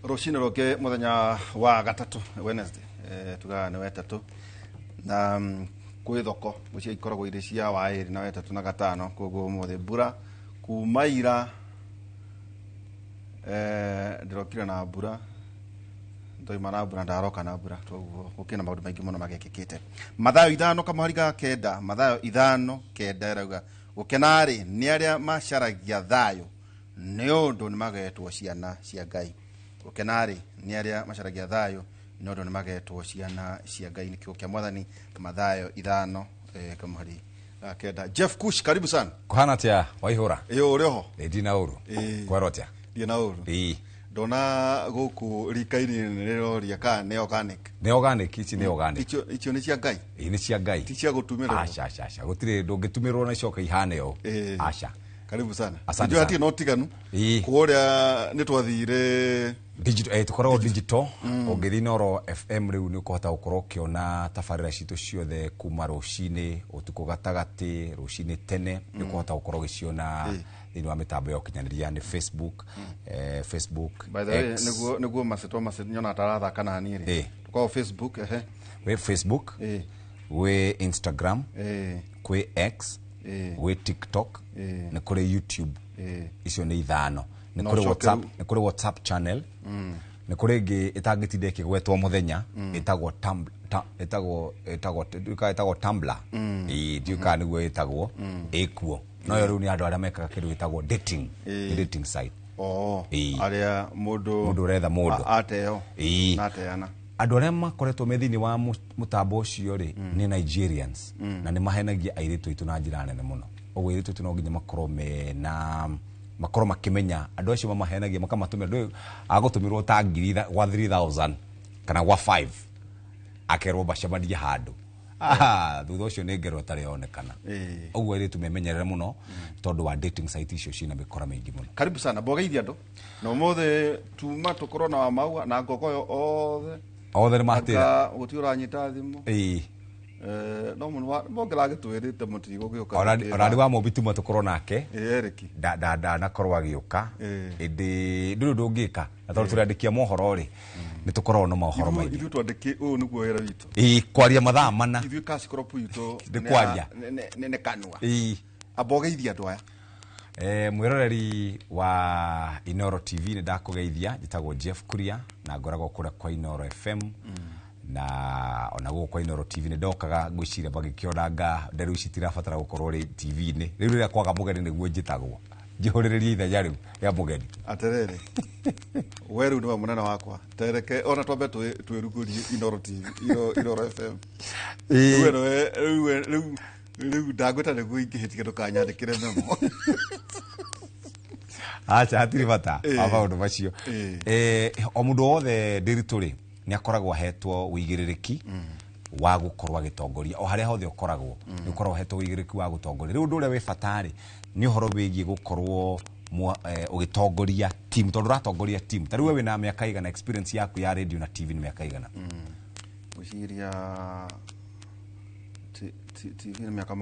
Rũcinĩ rũngĩ mũthenya wa gatatu Wednesday tuga nĩ wetatu na kwĩ thoko gũcia ikoragwo irĩ cia waĩrĩ na wetatu na gatano koguo ũmũthĩ mbura kuma ira ndĩrokire na mbura ndoima na mbura ndaroka na mbura toguo gũkĩna maũndũ maingĩ mũno magekĩkĩte mathayo 5 kamũhari ga kenda mathayo 5 kenda rauga gũkenarĩ nĩ arĩa macaragia thayũ nĩ ũndũ nĩ magetwo ciana cia Ngai gũkenarĩ nĩ arĩa macaragia thayũ nĩ ũndũ nĩ magetwo ciana cia Ngai nĩkĩo kĩa Mwathani mathayo 5 kamũhari ga kenda. Jeff Kush, karibu sana. Kuhana tia waihura uri ho ndina uru kwarotia ndina uru ndona gũkũ rikaini nĩrĩroria kana nĩ organic ici nĩ organic icio nĩ cia Ngai nĩ cia Ngai ti cia gũtumĩrwo aca gũtirĩ ndũngĩtumĩrwo na coka ihane yo aca karibu sana njoo hati no tiganu kuoria nĩ twathire digital tukoragwo digital ũngĩthiĩ Noro FM rĩu nĩ ũkũhota gũkorwo ũkĩona tabarĩra citũ ciothe kuma rũcinĩ ũtukũ gatagatĩ rũcinĩ tene nĩ ũkũhota gũkorwo ũgĩciona thĩinĩ wa mĩtambo ya ũkinyanĩria nĩ Facebook by the way nĩguo maceto nyona tarathaka na niĩ rĩ tukao Facebook we Facebook we Instagram kwe X we TikTok nĩ kũrĩ YouTube icio nĩ 5 nĩ kũrĩ WhatsApp channel nĩ kũrĩ ĩngĩ ĩtangĩtinde ĩkĩgwetwo mũthenya ĩtagwo Tumblr ndiũka nĩguo ĩtagwo ĩkuo no yo rĩu nĩ andũ arĩa mekaga kĩndũ gĩtagwo dating site arĩa mũndũ ũretha mũndũ ateo na ateana andũ arĩa makoretwo me thĩinĩ wa mũtambo ũcio rĩ nĩ Nigerians na nĩ mahenagia airĩtu aitũ na njĩra nene mũno ũguo airĩtu aitũ no nginya makorwo makĩmenya andũ acio mamahenagia makamatũmĩra andũ agũtũmĩrwo ta ngiri gwa 3000 kana gwa 5 akerwo bacemanie handũ thutha ũcio nĩ ngero tarĩ onekana ũguo airĩtu memenyerere mũno tondũ wa dating site icio ciina mĩkora mĩingĩ mũno. Karibu sana bogeithia andũ na ũmũthĩ tuma tũkorwo na wa maua na ngogoyo othe nĩ matĩra gũtiũra nyita thimũ no mũno bongera gĩtwĩrĩte mũtigo gĩũka orari wa mũbituma tũkorwo nake ereki nakorwo agĩũka ĩndĩ ndũrĩ ndũngĩka na tondũ tũrandĩkia mohoro rĩ nĩ tũkorwo na mohoro maingĩ ithuĩ twandĩki ũũ nĩguo wĩra witũ kwaria mathaa mana ithuĩ kasikopu itũ nĩ kwaria nĩ kanua abogeithia andũ aya mwĩroreri wa Inoro TV nĩ ndakũgeithia njĩtagwo Jeff Kuria na ngoragwo kũrĩa kwa Inoro FM na ona gũkũ Inoro TV nĩ ndokaga ngwĩciria bagĩkĩonanga nderu ici tirabatara gũkorwo rĩ TV-inĩ rĩu rĩrĩa kwaga mũgeni nĩguo njĩtagwo njihũrĩrĩrie ithenya rĩu ya mũgeni aterere we rĩu nĩ wa mũnene wakwa tereke ona twambe twĩrugũrie Inoro TV Inoro FM rĩu ndagwĩta nĩguo ingĩhĩtie ndũkanyandĩkĩre memo acha hatirĩ bata maũndũ macio o mũndũ wothe ndĩritũ rĩ nĩ akoragwo ahetwo ũigĩrĩrĩki wa gũkorwo agĩtongoria o harĩa hothe ũkoragwo nĩ ũkoragwo ahetwo ũigĩrĩrĩki wa gũtongoria rĩu ũndũ ũrĩa wĩ bata rĩ nĩ ũhoro wĩgiĩ gũkorwo ũgĩtongoria team tondũ ũratongoria team ta rĩu we wĩna mĩaka igana experience yaku ya radio na TV nĩ mĩaka igana gwĩciria TV nĩ mĩaka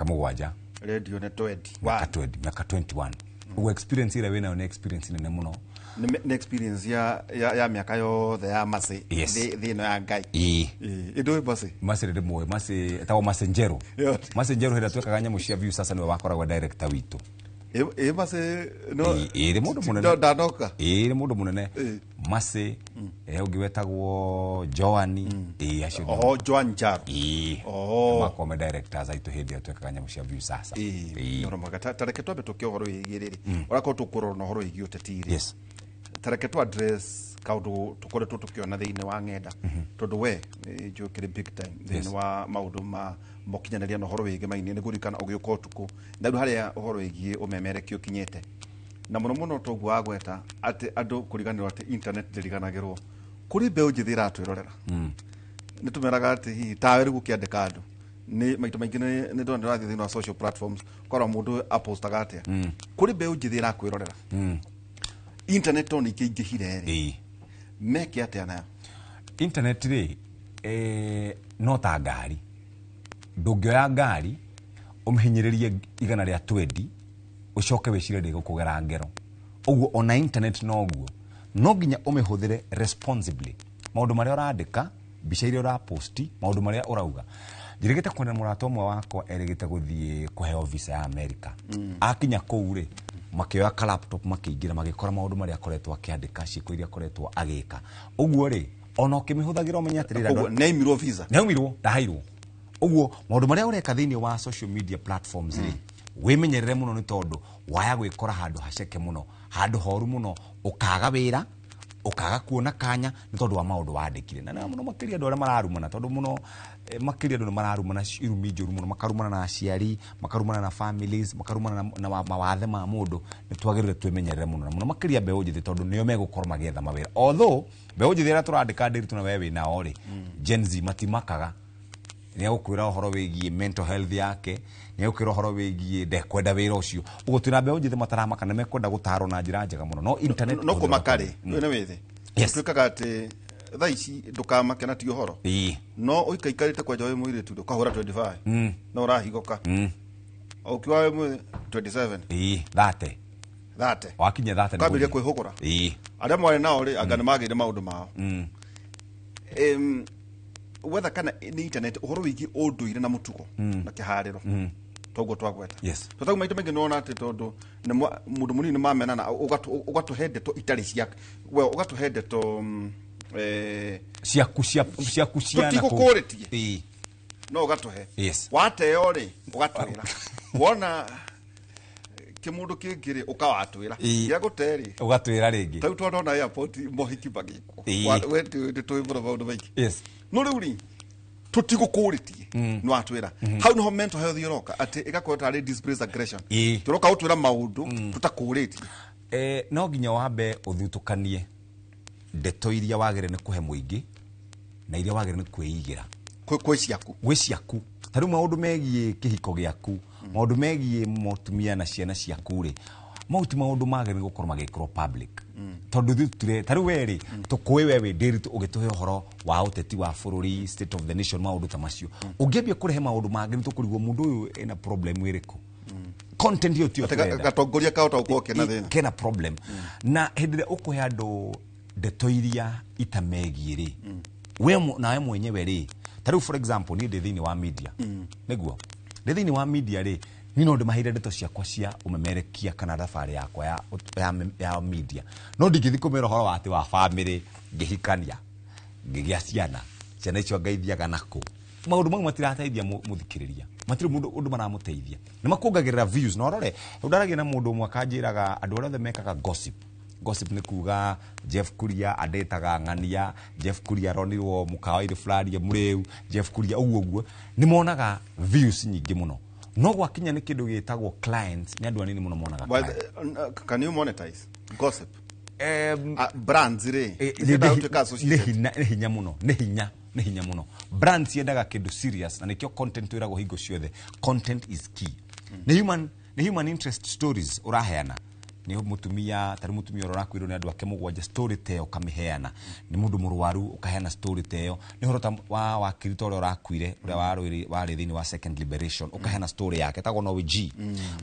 mũgwanja radio nĩ 20 mĩaka 21 uwe experience ile wena una experience nene muno ne experience ya miaka yothe ya mase thino ya Ngai indo mase ndimwe tawo masenjero hera twekaga nyamu cia view sasa niwe wakoragwa director witu mase no iri mundu munene ndadoka iri mundu munene mase ungĩwetagwo Joani acio Joan Jaro makome directors aitu hindi atwekaga nyamu cia view sasa no magata tareke twambe tukĩohoro igiriri urako tukoro no horo igi utetiri yes tareke tu address kaundu tukoretwo tukiona thĩinĩ wa ng'enda tondu we njũkĩrĩ big time thĩinĩ wa maundu ma mokinyanĩria no horo wĩgie mainĩ nĩ gũrikana ũgĩũka ũtukũ na rĩu harĩa ũhoro wĩgie ũmemerekio kinyete na mũno toguo agweta atĩ andũ kũriganĩrwo atĩ internet ndĩriganagĩrwo kũrĩ mbeũ njĩthĩ iratwĩrorera nĩ tũmeraga atĩ hihi tawe rĩu gũkĩandĩka andũ nĩ maitũ maingĩ nĩ ndona ndĩrathiĩ thĩinĩ wa social platforms kora mũndũ apostaga atĩa kũrĩ mbeũ njĩthĩ irakwĩrorera internet on ikĩingĩhire rĩ meke atĩa nayo internet rĩ no ta ngari ndũngĩoya ngari ũmĩhinyĩrĩrie igana rĩa 20 ucoke wĩcire ndĩ gũkũgera ngero uguo ona internet no uguo no nginya umihũthĩre responsibly maũndũ marĩa ũrandĩka mbica iria ũraposti maũndũ marĩa ũrauga ndirigite kwenda mũrata ũmwe wakwa erigite gũthiĩ kũheo visa ya America akinya kũu rĩ makĩoya ka laptop makĩingĩra magĩkora maũndũ marĩa akoretwo akĩandĩka ciĩko iria akoretwo agĩka ũguo rĩ ona ũkĩmĩhũthagĩra ũmenya atĩrĩra nĩaimirwo visa nĩaimirwo ndahairwo ũguo maũndũ marĩa ũreka thĩinĩ wa social media platforms rĩ wĩmenyerere mũno nĩ tondũ waya gwĩkora handũ haceke mũno handũ horu mũno ũkaga wĩra ũkaga kuona kanya nĩ tondũ wa maũndũ wandĩkire na mũno makĩria andũ arĩa mararumana tondũ mũno makĩria andũ mararumana irumi njũru mũno makarumana na aciari makarumana na families makarumana na mawathe ma mũndũ nĩ twagĩrĩire twĩmenyerere mũno na mũno makĩria mbeũ njĩthĩ tondũ nĩo megũkorwo magĩetha mawĩra although mbeũ njĩthĩ arĩa tũrandĩka ndĩritũ na wewe nao rĩ Gen Z matimakaga nĩegũkwĩra ũhoro wĩgiĩ mental health yake nĩegũkwĩra ũhoro wĩgiĩ ndekwenda wĩra ũcio ũguo twĩna mbeũ njĩthĩ mataramaka na mekwenda gũtarwo na njĩra njega mũno no internet no kũmakarĩ wĩna wĩthĩ twĩkaga atĩ thaa ici ndũkamake na ti ũhoro no ũikaikarĩte kwa njowe mũirĩtu ũkahũra 25 no ũrahigoka ũkiwa we mwĩ 27 30 wakinya 30 kwambĩrĩria kwĩhũgũra arĩa mwarĩ nao rĩ anga nĩmagĩire maũndũ mao whether kana ni internet ũhoro wĩgiĩ ũndũire na mũtugo na kĩharĩro toguo twagweta tũtau maitũ maingĩ nĩwona atĩ tondũ mũndũ mũnini mamenana ũgatũhe ndeto itarĩ ciake ũgatũhe ndeto ciaku tũtigũkũrĩtie no ũgatũhe wateo rĩ ũgatwĩra wona kĩmũndũ kĩngĩ rĩ ũkawatwĩra gĩagũte rĩ ũgatwĩra rĩngĩ tau twona airport mohiki magĩkwo tũĩ mũno maũndũ maingĩ no rĩu rĩ tutigũkũrĩtie no atwĩra hau niho mental health yoroka atĩ ĩgakorwo tarĩ displays aggression tũroka gũtwĩra maũndũ tutakũrĩtie no nginya wambe ũthutũkanie ndeto iria wagĩrĩire nĩ kũhe mũingĩ na iria wagĩrĩire nĩ kwĩigĩra gwĩ ciaku tarĩu maũndũ megiĩ kĩhiko gĩaku maũndũ megiĩ mũtumia na ciana ciaku rĩ mauti maũndũ magĩrĩire gũkorwo magĩkĩrwo public tondũ thutire tarĩu werĩ tũkũĩ wewe ndĩritũ ũgĩtũhe ũhoro wa ũteti wa bũrũri state of the nation maũndũ ta macio ũngĩambia kũrehe maũndũ mangĩ nĩ tũkũrigwo mũndũ ũyũ ena problem ĩrĩkũ content hiyo tio gatongoria kao tauko kena thĩna kena problem na hĩndĩ ĩrĩa ũkũhe andũ ndeto iria itamegiĩ rĩ we nawe mwenyewe rĩ tarĩu for example niĩ ndĩ thĩinĩ wa media nĩguo ndĩ thĩinĩ wa media rĩ ni no ndĩmaheire ndeto ciakwa cia ũmemerekia kana thabarĩ yakwa ya media no ndingĩthi kũmera ũhoro wa atĩ wa family ngĩhikania ngĩgĩa ciana icio ngaithiaga nakũ maũndũ mau matirateithia mũthikĩrĩria matirĩ mũndũ maramũteithia nĩ makũongagĩrĩra views no rore ndaragia na mũndũ ũmwe akanjĩraga andũ arĩa othe mekaga gossip nĩ kuga Jeff Kuria andetaga ng'ania Jeff Kuria aronirwo mũkawa-inĩ fulani mũrĩu Jeff Kuria ũguo nĩ monaga views nyingĩ mũno no gwakinya nĩ kĩndũ gĩtagwo clients nĩ andũ anini mũno monaga can you monetize gossip brands rĩ nĩ hinya mũno nĩ hinya mũno brands yendaga kĩndũ serious na nĩkĩo content wĩragwo hingo ciothe content is key nĩ human interest stories ũraheana nĩ mũtumia tarĩ mũtumia ũrakwĩrwo nĩ andũ ake mũgwanja story teo kamĩheana nĩ mũndũ mũrwaru ũkaheana story teo nĩ horo wa wakirito ũrĩa ũrakuire ũrĩa warĩ thĩinĩ wa second liberation ũkaheana story yake tagwo no G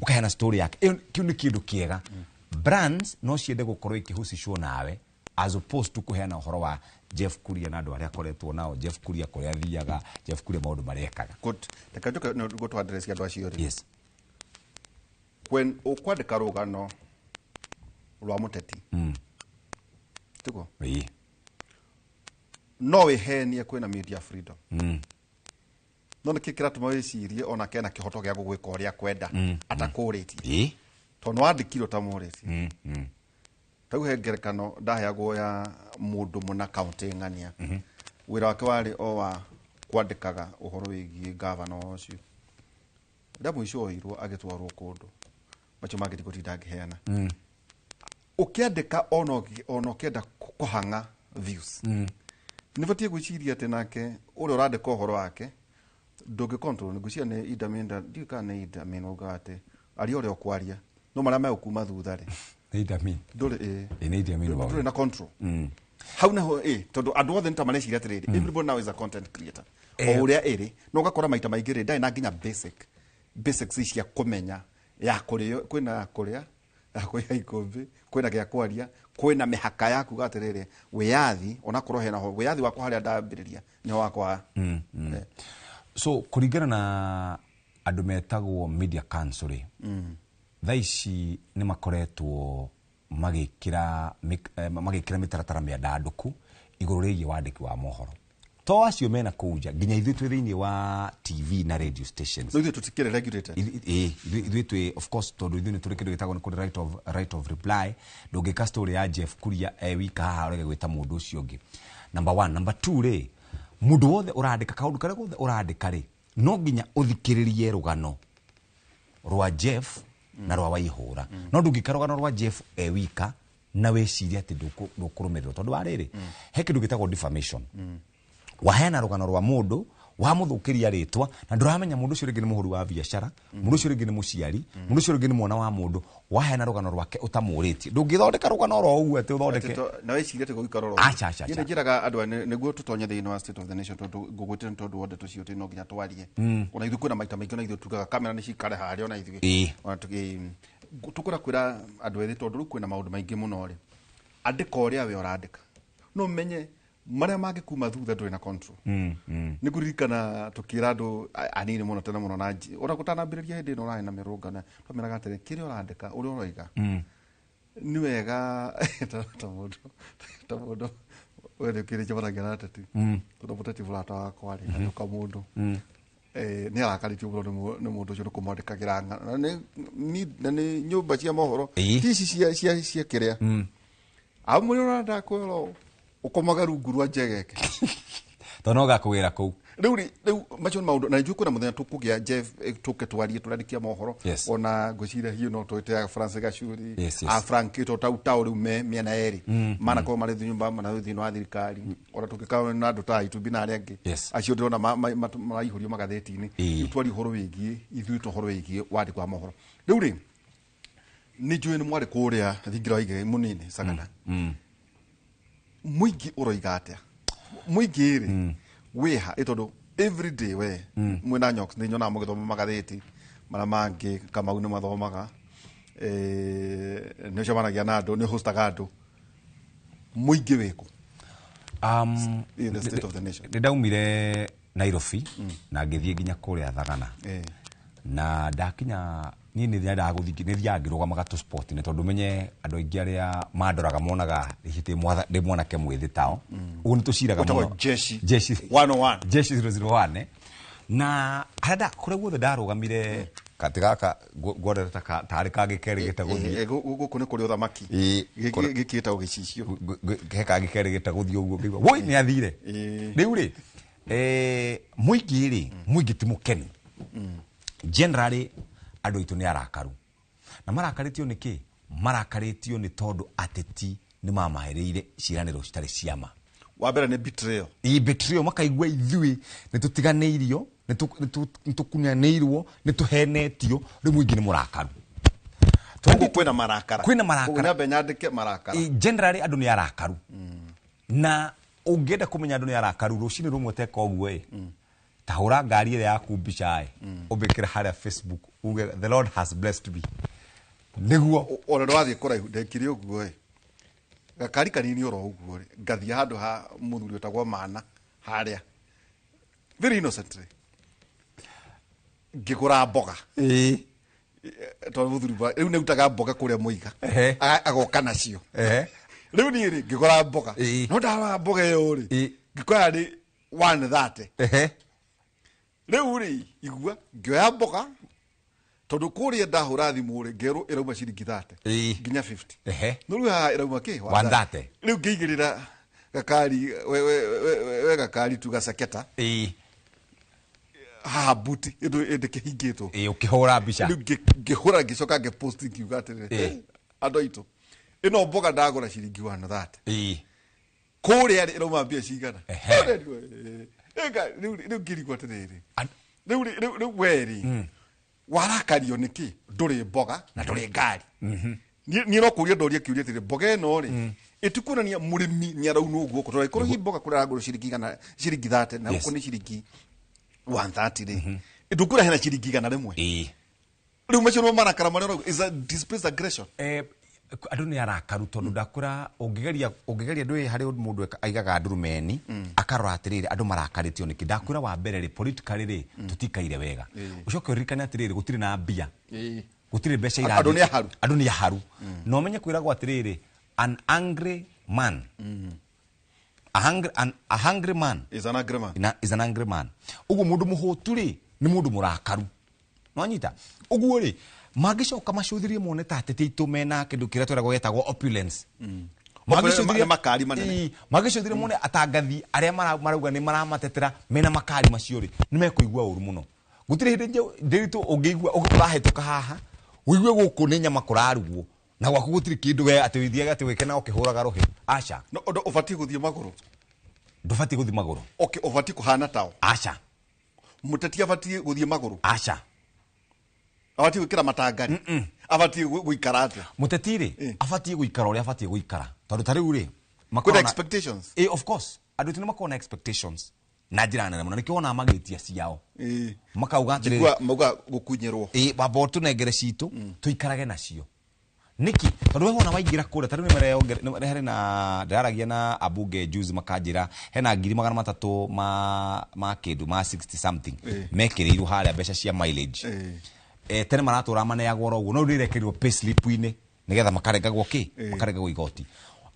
ũkaheana story yake kĩu nĩ kĩndũ kĩega brands no ciende gũkorwo ikĩhusishwo nawe as opposed to kũheana ũhoro wa Jeff Kuria na andũ arĩa akoretwo nao Jeff Kuria kũrĩa athiaga Jeff Kuria maũndũ marĩa ekaga reka njoke gũtwa address andũ acio rĩ when ũkwandĩka rũgano rwa mũteti tiguo no wĩhenie kwĩna media freedom no nĩ kĩratũma wĩcirie ona kena kĩhoto gĩa gũgwĩka ũrĩa kwenda atakũrĩtie tondũ wandĩkirwo ta mũrĩtie tau he ngerekano ndaheagwo ya mũndũ mũna kaunti ng'ania wĩra wake warĩ o wa kwandĩkaga ũhoro wĩgiĩ gavana ũcio rĩa mũico oirwo agĩtwarwo kũndũ macio mangĩ gũtinda ngĩheana ũkĩandĩka ona ũkĩenda kũhang'a views nĩbatie gwĩciria atĩ nake ũrĩa ũrandĩka ũhoro wake ndũngĩcontrol nĩgwĩciria nĩ idaminda ndika nĩ idamin uga atĩ ari ũrĩa ũkwaria no marĩa megũkuma thutha rĩ idamin ndũrĩ na control hau naho tondũ andũ othe nĩtamareciria atĩrĩrĩ everybody now is a content creator o ũrĩa ĩrĩ no ũgakora maita maingĩ rĩ ndarĩ na nginya basics cia kũmenya ya kũrĩa kwĩna ya kũrĩa kwĩna ikombe kwĩna gĩa kwaria kwĩna mĩhaka yaku gaterere wiyathi ona korwo hena ho wiyathi wakwa harĩa ndambĩrĩria nĩ wakwa. So kũringana na andũ metagwo media council thaa ici nĩ makoretwo magĩkĩra mĩtaratara mĩandandũku igũrũ rĩgiĩ wandĩki wa mohoro to acio mena kũnja nginya ithuĩ twĩ thĩinĩ wa TV na radio stations ithuĩ tũtikĩrĩ regulated ithuĩ twĩ of course tondũ ithuĩ nĩ tũrĩ kĩndũ gĩtagwo nĩ kũrĩ right of reply ndũngĩka story ya Jeff Kuria wika haha ũrege gwĩta mũndũ ũcio ũngĩ. Number 1. Number 2 rĩ mũndũ wothe ũrandĩka kaũndũ karĩa gothe ũrandĩka rĩ no nginya ũthikĩrĩrie rũgano rwa Jeff na rwa Waihũra no ndũngĩka rũgano rwa Jeff wika na weciria atĩ ndũkũrũmĩrĩrwo tondũ wa rĩrĩ he kĩndũ gĩtagwo defamation. Waheana rũgano rwa mũndũ wamũthũkĩria rĩtwa na ndũramenya mũndũ ũcio rĩngĩ nĩ mũhũri wa biacara mũndũ ũcio rĩngĩ nĩ mũciari mũndũ ũcio rĩngĩ nĩ mwana wa mũndũ waheana rũgano rwake ũtamũrĩtie ndũngĩthondeka rũgano ro ũguo atĩ ũthondeke na weciria atĩ gũgĩkorwo nĩ njĩraga andũ nĩguo tũtonye thĩinĩ wa state of the nation tondũ ngũgwĩtĩra tondũ wothe tũcio tĩ no nginya twarie ona ithuĩ kwĩna maita maingĩ na ithuĩ tugaga kamera nĩ cikare harĩa ona ithuĩ ona tũkũra kwĩra andũ ethĩ tondũ rĩu kwĩna maũndũ maingĩ mũno rĩ andĩka ũrĩa we ũrandĩka no menye maria mangĩkuma thutha ndũrĩ na control. Nĩ kũririkana tũkĩra andũ anini mũno tene mũno na ona gũtanambĩrĩria hĩndĩ ĩno ũrarĩ na mĩrũngano twameraga atĩrĩ kĩrĩa ũrandĩka ũrĩa ũroiga nĩ wega ta mũndũ wende kĩrĩa kĩbaragia na ateti tondũ mũteti mũrata wakwa rĩ na mũndũ nĩ arakarĩtio mũno nĩ mũndũ ũcio nĩ kũmwandĩkagĩra na nĩ nyũmba cia mohoro ici cia kĩrĩa au mũrĩ ũranda kwĩrwo ukomaga rungu rwa njegeke tono gakũgĩra kũu rĩu macio maũndũ na njũĩ kwĩna mũthenya tũkũgĩa Jeff tũke twarie tũrandĩkia mohoro ona ngwĩciria hiũ no twĩte France Gachuri Frank tau rĩu mĩena yerĩ manakorwo marĩ nyũmba thĩinĩ wa thirikari ona tũngĩkorwo na andũ ta Itubi na arĩa angĩ acio ndĩrona maraihũrio magathĩti-inĩ twarie ũhoro wĩgiĩ ithuĩ ũhoro wĩgiĩ wandĩki wa mohoro. Rĩu rĩ nĩ njũĩ nĩ mwarĩ kũrĩa thingira wa ige mũnini Sagana mũingĩ ũroiga atĩa mũingĩ rĩ wĩha tondũ every day we mwena Nyoks nĩ nyonaga mũgĩthoma magathĩti marĩa mangĩ Kamau nĩ mathomaga nĩ ũcemanagia na andũ nĩ hostaga andũ mũingĩ wĩkũ in the state of the nation. Ndaumire Nairobi na ngĩthiĩ nginya kũrĩa Thagana na ndakinya niĩ nĩ thiaga ngĩrũgamaga tu sport nĩ tondũ menye andũ aingĩ arĩa mandoraga monaga ndĩ mwanake mwĩthĩ tao ũguo nĩ tũciraga mũno jeshi 001 na harĩa kũrĩa guothe ndarũgamire katĩ gaka ngwendete tarĩ kangĩ kerĩ gĩtagũthiĩ gũkũ nĩ kũrĩ ũthamaki gĩkĩĩtagwo gĩcicio he kangĩ kerĩ gĩtagũthiĩ ũguo ngĩigua woi nĩ athire rĩu rĩ mũingĩ ti mũkeni generally andũ aitũ nĩ arakaru na marakarĩtio nĩkĩ marakarĩtio nĩ tondũ ateti nĩ mamahereire ciĩranĩro citarĩ ciama. Wa mbere nĩ betrayal betrayal makaigua ithuĩ nĩ tũtiganĩirio nĩ tũkunyanĩirwo nĩ tũhenetio rĩu mũingĩ nĩ mũrakaru tondũ kwĩna marakara nyandĩke marakara generally andũ nĩ arakaru na ũngĩenda kũmenya andũ nĩ arakaru rũcinĩ rũmwe teka ũguo tahũra ngari ĩrĩa yaku mbica ũmbĩkĩra harĩa Facebook uge the Lord has blessed me nĩguo ona ndwathiĩ kũraihu ndekire ũguo gakari kanini oro ũguo ngathiĩ handũ ha mũthuri ũtagwo Mana harĩa very innocently ngĩgũra mboga tondũ mũthuri rĩu nĩ utaga mboga kũrĩa Mũiga agoka nacio rĩu niĩ rĩ ngĩgũra mboga no ndara mboga ĩyo rĩ ngĩkoya rĩ 130 rĩu rĩ igua ngĩoya mboga tondũ kũrĩa ndahũra thimũ rĩ ngerwo ĩrauma ciringi 30 nginya 50 no rĩu haha ĩrauma kĩ 130 rĩu ngĩigĩrĩra gakari we gakari tu gacaketa haha buti ĩndũ kĩhingĩtwo ũkĩhũra mbica rĩu ngĩhũra ngĩcoka ngĩpost ngiuga atĩrĩ andũ aitũ ĩno mboga ndagũra ciringi 130 kũrĩa ĩrauma mbia cigana rĩu ngĩrigwo atĩrĩrĩ rĩu weri warakario nĩkĩ ndũrĩ mboga na ndũrĩ ngari niĩ no kũria ndoria kĩũria atĩrĩ mboga ĩno rĩ ĩtikuonania mũrĩmi nĩ arauna ũguo tondũ ĩkorwo hi mboga kũrĩa aragũra ciringi 30 na gũkũ nĩ ciringi 130 rĩ ndũkũra hena ciringi 100 rĩmwe riu macio no marakara marero is a displaced aggression. Andu ni arakaru tondu ndakura ungigeria ndu hari mundu aigaga ndurumeni akarora atiriri andu marakaritio niki ndakura wa mbere ri politically ri tutikaire wega ucoke ririkane atiriri gutiri na mbia gutiri mbeca ira andu ni haru no menye kwiragwo atiriri an angry man a hungry man is an angry man ugu mundu muhutu ri ni mundu murakaru no anyita ugu ri magicoka macuthirie mone ta atete itumena kindu kira twera gwetagwo opulence magicuthirie makari manene magicuthirie mone atangathi aria marauga ni maramatetera mena makari macio ri ni mekuigua uru muno gutire hindi ndiritu ungigua ukurahetuka haha uigue guku ni nyama kurarugwo na gwaku gutire kindu we ati withiaga ati wekena ukihuraga ruhi acha no ondo ubati guthie maguru ndubati guthie maguru okay ubati kuhana tao acha muteti abati guthie maguru acha abati gwikira matangari abati guikara atia mutetire abati guikara uria abati guikara tondu tariu ri makona expectations of course andu tini makona expectations na njira nene muno nikiona magitia ciao makauga atiri mauga gukunyirwo babo tunengere citu tuikarage nacio niki tondu wewe ona waingira kura tariu ni hari na ndaragia na abunge juice makanjira hena 300 ma kindu ma 60 something mekiriru haria mbeca cia mileage tene maratura maneagwo roguo no ndirekerirwo payslip-ini nigetha makarengagwo makarengagwo igoti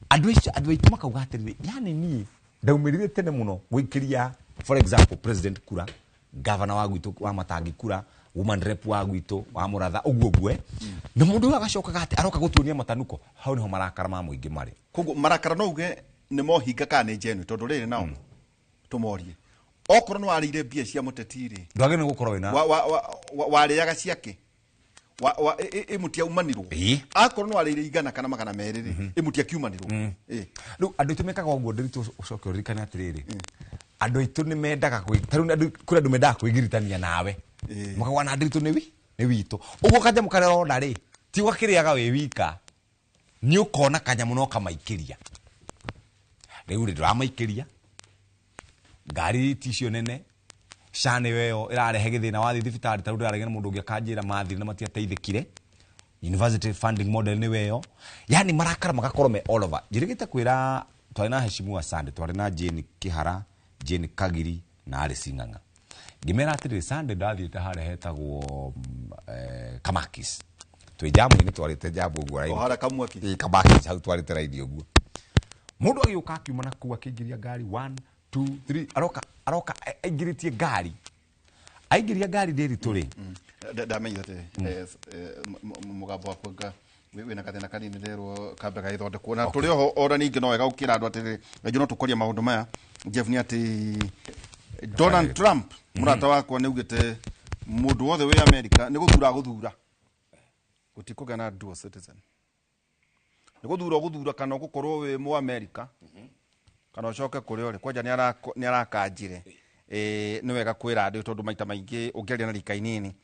andu aitu makauga atiriri yani ni ndaumirire tene muno guikiria for example president kura governor wa gwitu wa matangi kura woman rep wa gwitu wa muratha uguo na mundu agacokaga ati aroka gutuonia matanuko hau niho marakara ma muingi mari koguo marakara no uge ni mohinga kana njenu tondu riri nao tumorie okorwo no arire mbia cia mutetiri ndwage ni gukorwo wina wariaga ciake imutia umanirwo akorwo no arire igana kana magana meriri imutia kiumanirwo riu andu itumikaga uguo ndiritu ucoke uririkane atiriri andu aitu ni mendaga kuri andu mendaga kwigiritania nawe makawa na ndiritu ni witu uguo kanja mukarerona ri ti wakiriaga wi wika ni ukona kanya muno kamaikiria riu ri ndramaikiria ngari ticio nene shane weo irarehe githina wathi thibitari taru ndarege na mundu ungi akanjira mathiri na matiateithikire university funding model ni weo yani marakara magakorwo me all over njirigite kwira twari na heshimua Sunday twari na Jane Kihara Jane Kagiri na ari Sing'ang'a ngimera atiri Sunday ndathiite hare hetagwo Kamakis twi jamu ni twarite jabu uguo rai hara kamwaki Kamakis hau twarite rai uguo mundu agiuka akiuma na kuwa kingiria ngari 1 2 3 aroka aingiritie ngari aingiria ngari ndiri turi ndamenya ate mugambo wakwa wina kathina kanini nderwo kambe gaithondekwo na turi ho ora ningi no wega ukira andu atiri ngi no tukoria maundu maya Jeff ni ati Donald Trump murata wakwa ni ugite mundu wothe wi America ni guthura gutikugana dual citizen ni guthura kana gukorwo wi mu America kana ucoke kuri uri kwanja ni arakanjire ni wega kwira andu tondu maita maingi ungeria na rika inini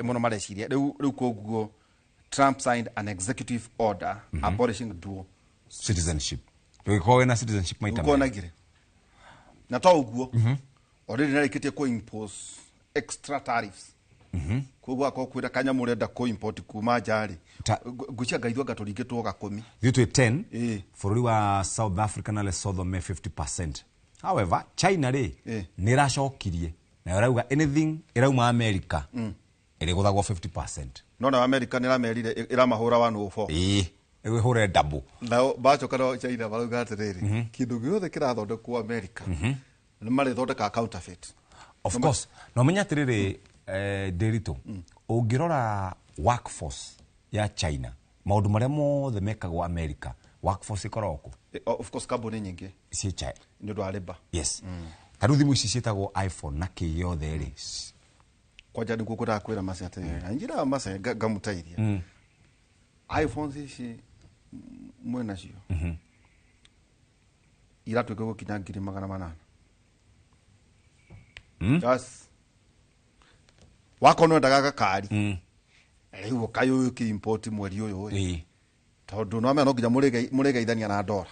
muno mareciria riu koguo Trump signed an executive order abolishing dual citizenship tuikowe na citizenship maita ko nagire na to uguo already narikitie ko impose extra tariffs koguo akokwira kanya murenda ko import kuma jari gucia gaithwa gaturingitwo gakumi thitwe 10 fururi wa South Africa na Lesotho me 50%. However China ri ni racokirie na irauga anything irauma America iri guthagwo 50%. No na America ni ramerire iramahura 104 hure double na bacho kana China barauga atiriri kindu giothe kirathondekwo America ni mari thondeka counterfeit of course no menya atiriri derito ungirora workforce ya China maundu maria mothe mekagwo America workforce ikoroko of course company nyingi si China ni ndo areba yes taru thimu ici cietagwo iPhone na kiyothe ri kwanja ni gukura kwira masate anjira mase gamutairia iPhones ici mwena cio iratwike gukinya 800 just wakono ndaga kari riu kayo ki import mweri uyu tondu no ameno nginya murega ithania na dola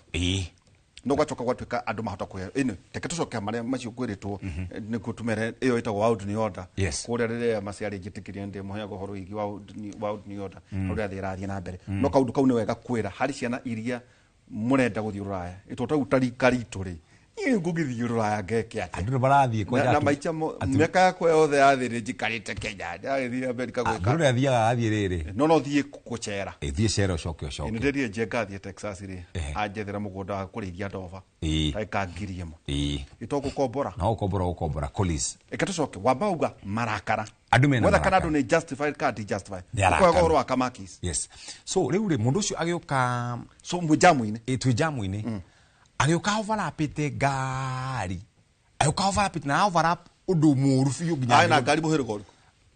no gacoka gwatuika andu mahota kuya ino teke tucoke maria macio kwiritwo ni kutumere iyo itagwo out ni order kuria rire maciari njitikirie ndi muheago horo igi wa out ni order uria thirathie na mbere no kaundu kau ni wega kwira hari ciana iria murenda guthii Ruraya itota utarikari turi ngugithii Ruraya ngeke ati andu barathie kwa na maicha miaka yakwa yothe yathire njikarite Kenya ndathie America gwika andu athiaga athie riri no thie kucera thie cera ucoke ni ndirie njengathie Texas ri anjethera mugunda wa kurithia ndova taika ngiri imo itoko kombora na ukombora Collins ikatucoke wabauga Marakara andu mena whether kana ni justified card justified kwa goro wa kamakis yes so riu ri mundu ucio agioka so mujamu-ini jamu-ini agioka overlapite ngari agioka overlapite na overlap undu muru fiu nginya ai na ngari buhiri gori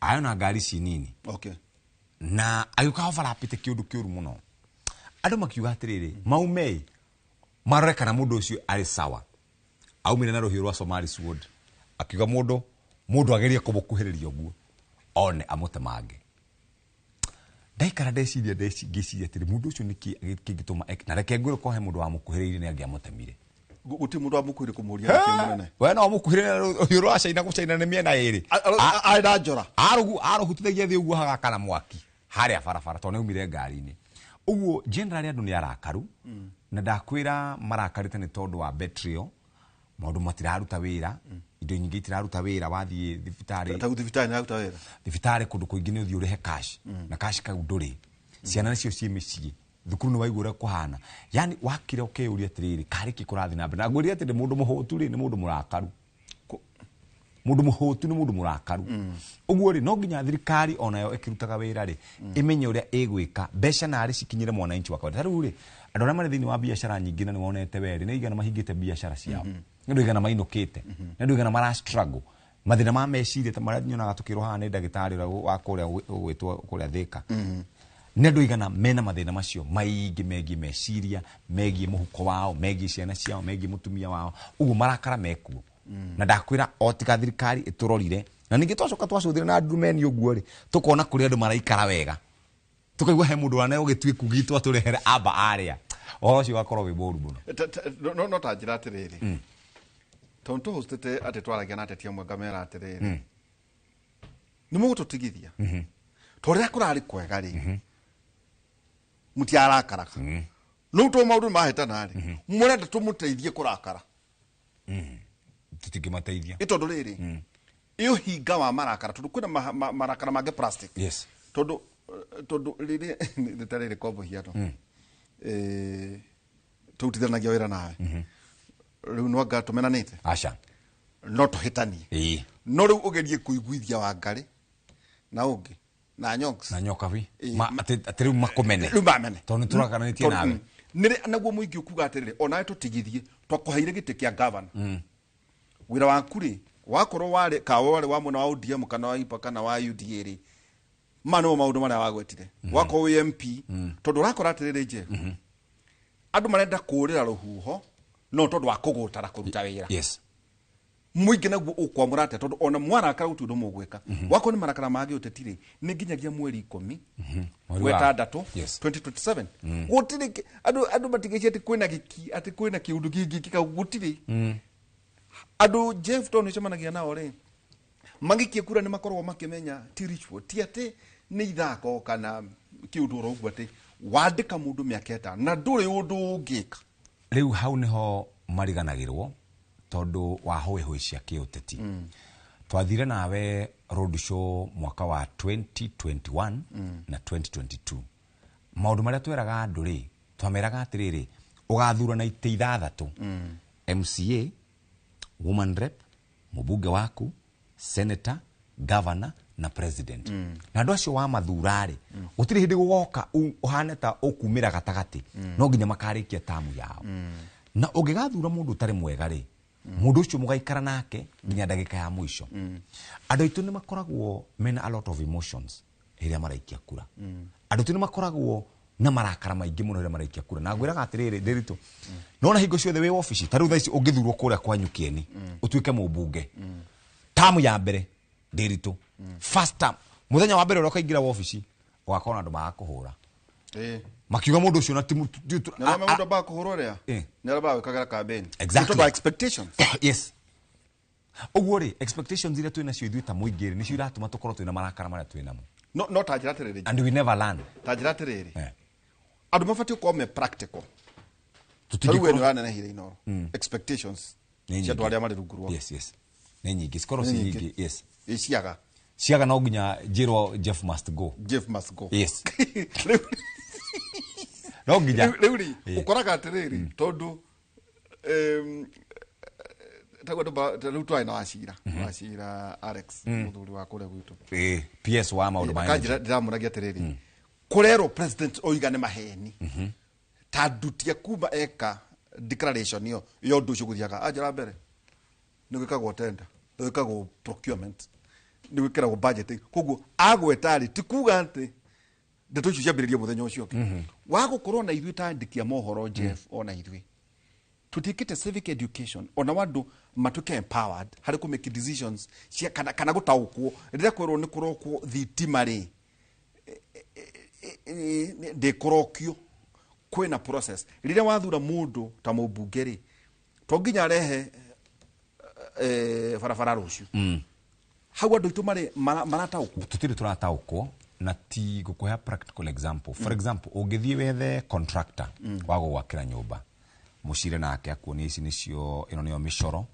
ai na ngari cinini okay na agioka overlapite kiundu kiuru muno andu makiuga atiriri maumei marore kana mundu ucio ari sawa aumire na ruhiu rwa Somali sword akiuga mundu agerie kumukuhiriria uguo one amutemange ndaikara ndeciria atiri mundu ucio niki gituma na reke ngwire ko he mundu wa mukuhiririe ni angiamutemire guti mundu wa mukuhiri kumuria kimunene we no mukuhirire ruhiu rwa caina ni miena iri aida njora aruhutithagia thi uguo hagakana mwaki haria barabara to neumire ngari-ini uguo generally andu ni arakaru na ndakwira marakarite ni tondu wa betrio maundu matiraruta wira indo nyingi itiraruta wira wathie thibitari kundu kuingi ni uthii urihe cash na cash kau nduri ciana nicio cie micii thukuru ni waigura kuhana yani wakire ukeuria atiriri kari kikurathi na mbere na ngwiri ati ni mundu muhutu ri ni mundu murakaru mundu muhutu ni mundu murakaru uguo ri no nginya thirikari onayo ikirutaga wira ri imenye uria igwika mbeca na ari cikinyire mwananchi wakwa taru ri andu aria mari thiini wa biashara nyingi na ni wonete weri ni igana mahingite biashara ciao ndu igana mainukite ndu igana mara struggle mathina ma meciria ta maria nyonaga tukirwo haha ni ndagitari wa kuria gwitwo kuria Thika ndu igana mena mathina macio maingi megie meciria megie muhuko wao megie ciana ciao megie mutumia wao uguo marakara mekuo na ndakwira otika thirikari iturorire na ningi twacoka twacuthire na ndumeni uguo ri tukona kuri andu maraikara wega tukaigwa he mundu wana ugitwi kugitwo aturehere amba aria ocio gakorwo wi boru muno no ta njira atiriri tonto hostete ate twaragia na atetia mwe ngamera atiriri ni mugututigithia toria kurari kwega ri mutiarakara no to maundu mahitana ri murenda tumuteithie kurakara tutikimateithia itondu riri iyo hinga wa marakara tondu kwina marakara mange plastic yes tondu riri nitariri kombo hiato tutithanagia wira nawe riu no ngatumenanite acha no tuhitanie no riu ugerie kuiguithia wa ngari na ungi na nyoka vi atiriu makomene riu mamene tondu turakananitie nawe nire naguo muingi ukuga atiriri onawe tutigithie twakuheire giti kia governor wira waku ri wakorwo wari wa mwana wa ODM kana wa IPA kana wa UDA ri mano maundu maria wagwetire wako MP tondu rakora atiriri je andu marenda kurira ruhuho no tondu wa kugutara kuruta wira yes muingi naguo ukwamura ate tondu ona Marakara gutundu mugwika wako ni Marakara magi utetire ni nginyagia mweri 10 wetandatu 2027 gutire andu matigicie ati kwina giki ati kwina kiundu giki kikagutire andu Jeff Tony cemanagia nao ri magikie kura ni makorwo makimenya ti ritual ti ati ni ithako kana kiundu urogu ati wandika mundu miaketa na nduri undu ungika riu hau niho mariganagirwo tondu wa hoiho cia kiuteti twathire nawe road show mwaka wa 2021 na 2022 maundu maria tweraga andu ri twameraga atiriri ugathura na ite ithathatu MCA woman rep mubunge waku senator governor na president na andu acio wa mathurari gutiri hindi gugoka uhane ta ukumira gatagati no nginya makarikia tamu yao na ungigathura mundu utari mwega ri mundu ucio mugaikara nake nginya ndagika ya mwisho andu aitu ni makoragwo mena a lot of emotions iria maraikia kura andu aitu ni makoragwo na marakara maingi muno iria maraikia kura na ngwiraga atiriri ndirito nona hingo ciothe wi office taru thaici ungithurwo kuria kwanyu kieni utuike mubunge tamu ya mbere ndirito first term muthenya wa mbere uroka ingira office ugakora andu magakuhura makiuga mundu ucio na timu na mundu ba kuhurora na ba wikagira campaign exactly expectations yes uguo ri expectations iria twina cio ithuĩ ta mũingĩ nĩ cio iratũma tũkorwo twina marakara marĩa twina mo no ta njĩra tirĩrĩ and we never learn ta njĩra tirĩrĩ andũ mabatie gũkorwo me practical tũtigĩkorwo nĩ ranene hire inoro expectations cia andũ arĩa marĩ rungu rwao yes nĩ nyingĩ cikorwo ci nyingĩ yes ciaga no nginya njĩrwo Jeff must go yes no nginya rĩu ũkoraga atĩrĩrĩ tondũ rĩu twaĩ na wacira Alex mũthuri wa kũrĩa gwitũ PS wa maũndũ maya ndĩramũragia atĩrĩrĩ kũrerwo president oigane maheni ta ndutia kuma eka declaration yo ũndũ ũcio gũthiaga anjĩra mbere nĩ gwĩkagwo tender nĩ gwĩkagwo procurement nĩ gwĩkagwo budgeting koguo agwetarĩ ti kuga atĩ ndeto icio ciambĩrĩria mũthenya ũcio wa gũkorwo na ithuĩ ta andĩki a mohoro Jeff ona ithuĩ tutikite civic education ona wandu matuke empowered hari ku make decisions cia kana gutaukwo rĩrĩa kwĩrwo nĩ kũrokwo thitima rĩ ndekorokio kwĩna process rĩrĩa wathura mũndũ ta mũmbunge rĩ to nginya rehe barabara rũciũ hau andũ itũ marataukwo tutire turataukwo na ti gũkũhe practical example for example ũngĩthiĩ wethe contractor wa gũgwakĩra nyũmba mucire nake akuonia ici nicio ino nio micoro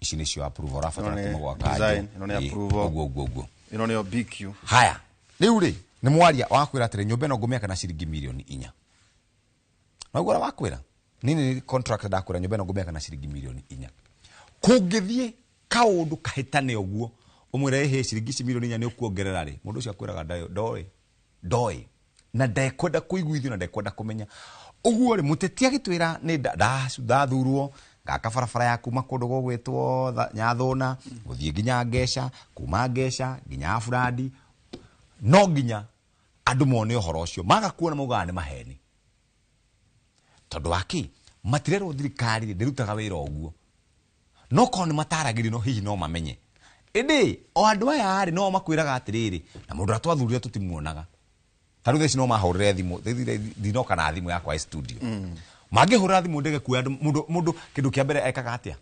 ici nicio approval rafatara kuma gwaka ino ni approval uguo ino nio BQ haya riu ri ni mwaria wakwira atire nyumba ino ngumia kana ciringi milioni 4 na ugora wakwira nini contract ndakwira nyumba ino ngumia kana ciringi milioni 4 kungithie kaundu kahitane uguo umwire he ciringi milioni 4 ni ukuongerera ri mundu ucio akwiraga ndoi na ndekwenda kuiguithio na ndekwenda kumenya uguo ri mutetia gitwira ni ndathurwo ngaka barabara ya kuma kundu gogwetwo Nyathona guthie nginya Ngesha kuma Ngesha nginya Burandi no nginya andu mone uhoro ucio maga kuona muga ni maheni tondu waki matirero thirikari ndirutaga wira uguo no kono mataragiri no hihi no mamenye indi o andu aya ari no makwiraga atiriri na mundu atwathurire tutimuonaga taru theci no mahorere thimu thino kana thimu yakwa studio mangihurira thimu ndege kuya mundu kindu kia mbere ekaga atia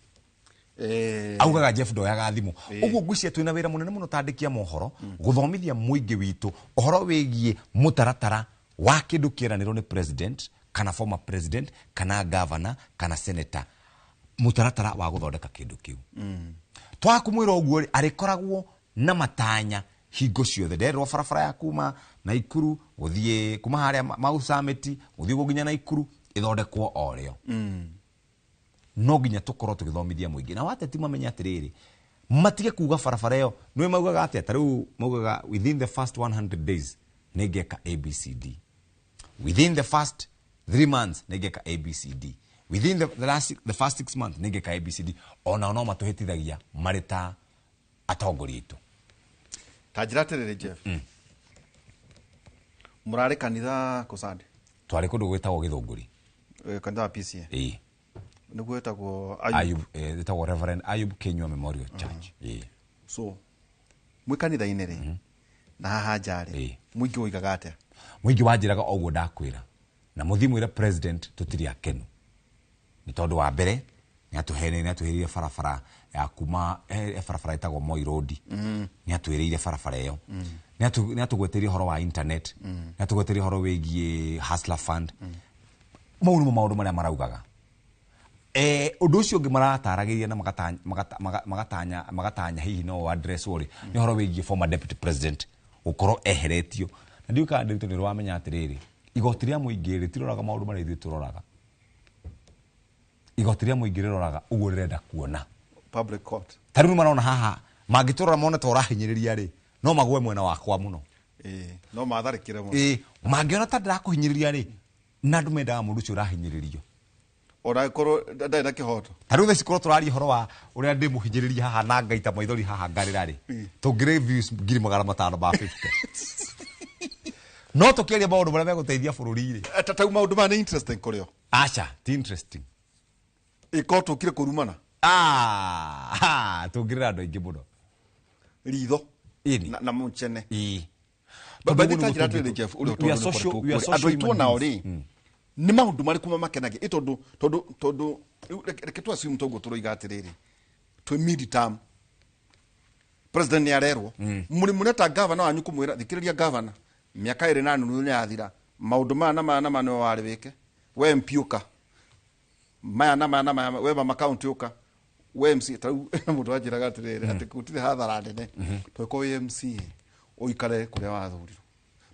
augaga Jeff ndoyaga thimu uguo ngwiciria twina wira munene muno tandikia mohoro guthomithia muingi witu ohoro wigie mutaratara wa kindu kieraniro ni president kana former president kana governor kana senator mutaratara wa guthondeka kindu kiu twakumwira uguo arikoragwo na matanya hingo ciothe nderwo barabara ya kuma na Ikuru guthie kuma haria Mau Summit guthie guginya na Ikuru ithondekwo oreo no ginya tukorwo tugithomithia muingi na wateti mamenya atiriri matige kuga barabara yo nwe maugaga atia tariu maugaga within the first 100 days negeka ABCD within the first 3 months negeka ABCD within the first 6 months negeka ABCD ona no matuhitithagia marita atongori itu tajira tiriri Jeff murari kanitha kusande twari kundu gwetagwo githunguri kanitha PCA niguo gwetagwo Ayub gwetagwo Reverend Ayub Kenywa Memorial Church so mwi kanitha inere na haha njari muingi uigaga atia muingi wanjiraga oguo ndakwira na muthimu ira president tutiri akenu ni tondu wa mbere ni atuheririe barabara ya kuma barabara itagwo Moi Road ni atwiriire barabara iyo ni atugweterie horo wa internet ni atugweterie horo wigie Hustler Fund maundu maria maraugaga undu ucio ungi marataragĩria na magatanya hihi no address wori ni horo wigie former deputy president ukorwo eheretio na ndiuka ndito ni rwamenya atiriri igoti ria muingi ritiroraga maundu maria ithuĩ turoraga igoti ria muingi riroraga uguo rirenda kuona public court tariu marona haha mangiturora mone ta urahinyiriria ri no magwe mwena wakwa muno no matharikire muno mangiona ta ndirakuhinyiriria ri na ndu mendaga mundu ucio urahinyiririo ora ikoro ndai na kihoto tariu theci korwo turari horo wa uria ndi muhinyiriria haha na ngaita maithori haha ngarira ri tungire views 550 no tukiria maundu maria meguteithia bururi-ri tatau maundu ma ni interesting kurio acha ti interesting ikoto kire kurumana tungirira andu aingi muno ritho ini na muchene bathikajira tele Jeff uri andu aitu nao ri ni maundu mari kuma makenagia tondu reke twasum togo turoiga atiriri twi mid term president ni arerwo muri muneta governor wanyu kumwira thikiriria governor miaka iri na nunu yathira maundu mana no wari wike we mpiuka maya we ma account yuka we MC tau mundu ajiraga atiriri ati kutire hathara nene tweko we MC oikare kuria wathurirwo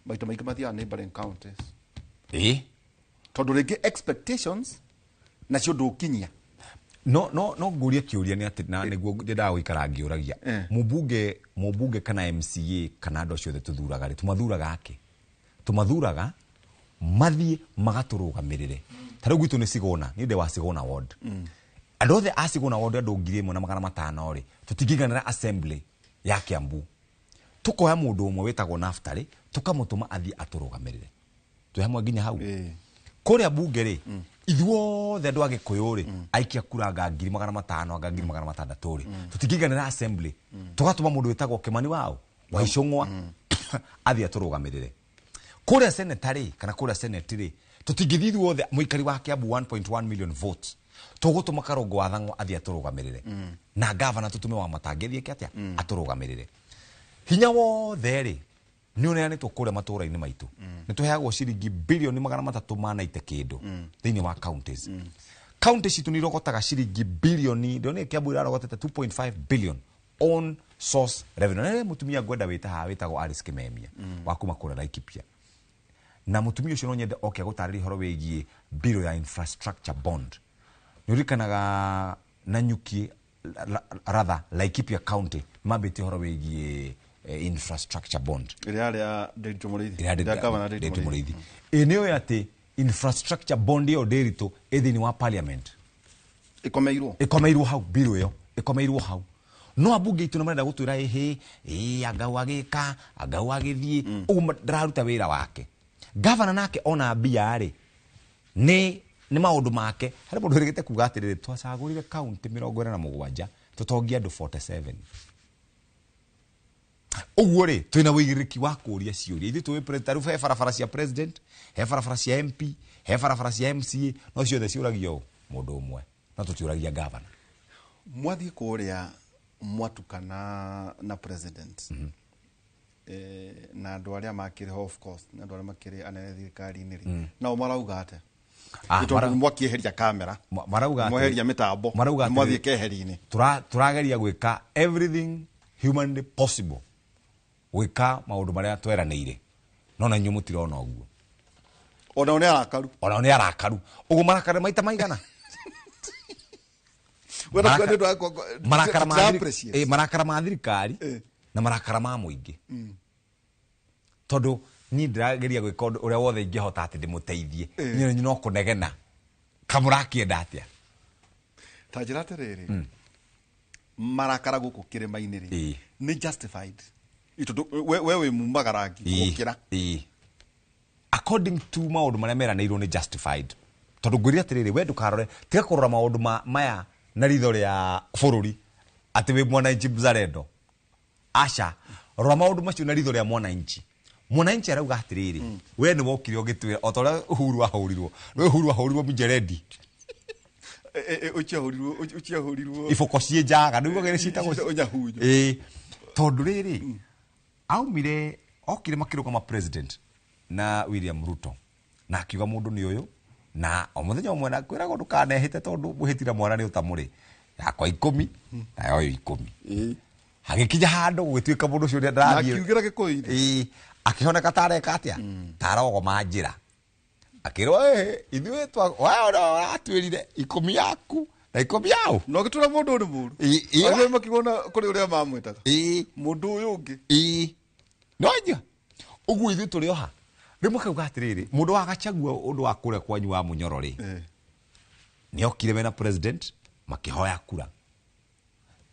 maita maingi mathia neighboring counties tondu rigi expectations na cio ndukinyia no nguria kiuria ni ati na niguo ndenda guikara ngiuragia mubunge kana MCA kana ndo ciothe tuthuraga ri tumathuraga mathie magaturugamirire tari gwitu ni Sigona ni de wa Sigona ward andu othe a Sigona ward andu 1500 ri tutingiganira assembly ya Kiambu tukoya mundu umwe wetagwo Naftali tukamutuma athie aturugamirire tu hamwe nginya hau kuria bunge ri ithuothe andu agikuyu ri aikia kuranga 1500 anga 1600 ri tutingiganira assembly tugatuma mundu wetagwo Kimani wao waicungwa athie aturugamirire kuria senatary kana kuria senate ri tutingithithu othe muikari wa Kiambu 1.1 million votes tugutuma Karongo wathang'wa athie aturugamirire na governor tutume wa matangethie kiatia aturugamirire hinya wothe ri ni uneanitwo kuria matura-ini maitu ni tuheagwo ciringi bilioni 380 kindu thiini wa counties counties itu ni rogotaga ciringi bilioni ndone Kiambu irarogotete 2.5 billion on source revenue na mutumia gwenda witagwo Alice Kimemia wa kuma kuria Laikipia na mutumia ucio no nyende oke gutarĩria horo wigie bill ya infrastructure bond nirikanaga na nyuki rather Laikipia county mabiti horo wigie infrastructure bond ya Nderitu Mũrĩithi eneo yate infrastructure bond yo Nderitu ethini wa parliament ikomeirwo hau bill yo ikomeirwo hau no abunge itu no marenda gutwira agau agika agau agithie uguo ndararuta wira wake governor nake ona mbia ri ni maundu make hari mundu rigite kuga atiriri twacagurire county 47 tutongia andu 47 uguo ri twina wigiriki wa kuria ciuria ithu twi president he barabara cia president he barabara cia MP he barabara cia MCA no ciothe ciuragio mundu umwe no tutiuragia governor mwathie kuria mwatukana na president na andu aria makire of course na andu aria makire anene thirikari-ini ri na marauga ate ito mwakieheria kamera marauga mweheria mitambo mwathie keheri-ini turageria gwika everything humanly possible gwika maundu maria tweranĩire no na nyu mutirona uguo ona ne arakaru uguo Marakara maita maigana Marakara ma thirikari na Marakara ma mũingĩ tondu ni ndirageria gwika uria wothe ingihota ati ndimuteithie ni no kunegena kamurakienda atia tajira terere Marakara guku kirima-ini ri ni justified ito wewe mumagarangi gukira according to maundu maria meranĩirwo ni justified tondu ngwĩria atiriri we ndukarore tiga kurora maundu maya na ritho ria bururi ati we mwananchi mzalendo asha rora maundu macio na ritho ria mwananchi arauga atiriri we ni wokire ugitwira otoria Uhuru ahurirwo mijeredi uchiahurirwo ifoko cie njaga niguo gere citagwo tondu riri aumire okire makirugama president na William Ruto na akiuga mundu ni uyu na omuthenya umwe na kwira gondu kanehite tondu muhitira mwana ni utamuri yakwa 10 na yo 10 hagikija handu gwituika mundu ucio ndia ndarathie akiugira gikuiri akihoneka tareka atia tarogo manjira akirwo ithuĩ twa atwirire 10 yaku na 10 yao no gitura mundu ni mundu ayo makigona kuri uria mamwitaga mundu uyu ungi nonya uguo ithuĩ turi oha rimwe kauga atiriri mundu wa Gachagua undu wa kure kwanyu wa Munyoro ri ni okire mena president makihoya kura